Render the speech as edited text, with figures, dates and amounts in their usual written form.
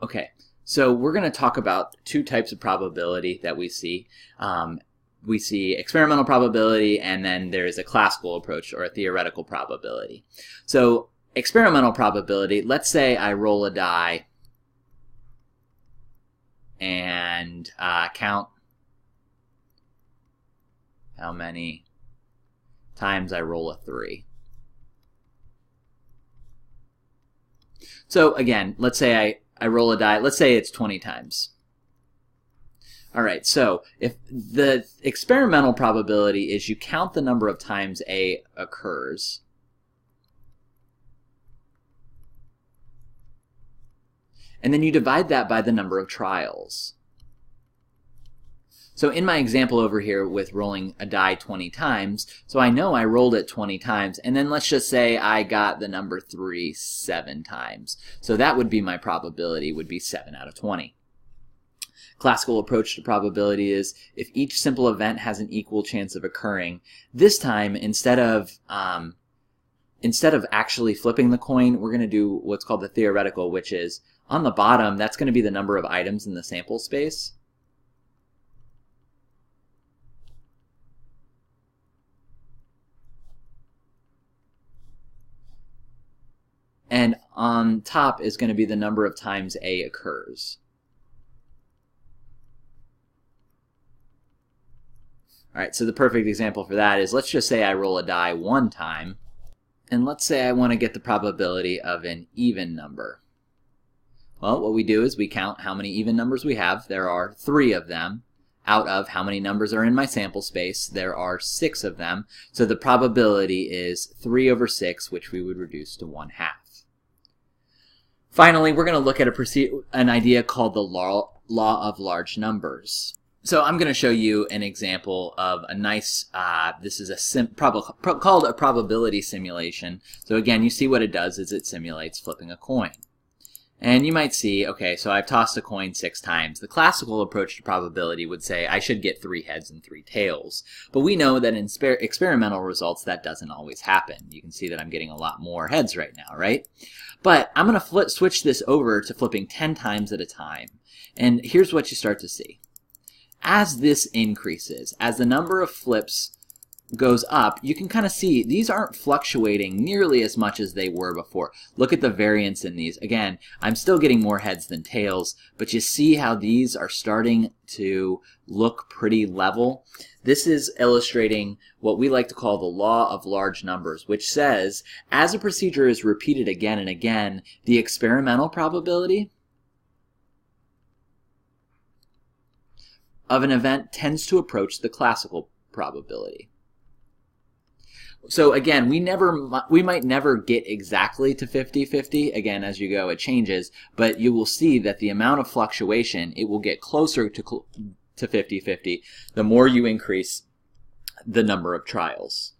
Okay, so we're going to talk about two types of probability that we see. We see experimental probability, and then there's a classical approach or a theoretical probability. So experimental probability, let's say I roll a die and count how many times I roll a 3. So again, let's say I roll a die, let's say it's 20 times. All right, so if the experimental probability is you count the number of times A occurs, and then you divide that by the number of trials. So in my example over here with rolling a die 20 times, so I know I rolled it 20 times, and then let's just say I got the number 3 7 times. So that would be my probability, would be 7 out of 20. Classical approach to probability is if each simple event has an equal chance of occurring, this time instead of actually flipping the coin, we're going to do what's called the theoretical, which is on the bottom, that's going to be the number of items in the sample space. And on top is going to be the number of times A occurs. All right, so the perfect example for that is, let's just say I roll a die 1 time, and let's say I want to get the probability of an even number. Well, what we do is we count how many even numbers we have. There are 3 of them. Out of how many numbers are in my sample space, there are 6 of them. So the probability is 3 over 6, which we would reduce to 1/2. Finally, we're going to look at an idea called the law of large numbers. So I'm going to show you an example of a nice, this is called a probability simulation. So again, you see what it does is it simulates flipping a coin. And you might see, okay, so I've tossed a coin 6 times. The classical approach to probability would say I should get 3 heads and 3 tails. But we know that in experimental results, that doesn't always happen. You can see that I'm getting a lot more heads right now, right? But I'm going to switch this over to flipping 10 times at a time. And here's what you start to see. As this increases, as the number of flips goes up, you can kind of see these aren't fluctuating nearly as much as they were before. Look at the variance in these. Again, I'm still getting more heads than tails, but you see how these are starting to look pretty level. This is illustrating what we like to call the law of large numbers, which says as a procedure is repeated again and again, the experimental probability of an event tends to approach the classical probability. So again, we might never get exactly to 50-50. Again, as you go, it changes, but you will see that the amount of fluctuation, it will get closer to 50-50 the more you increase the number of trials.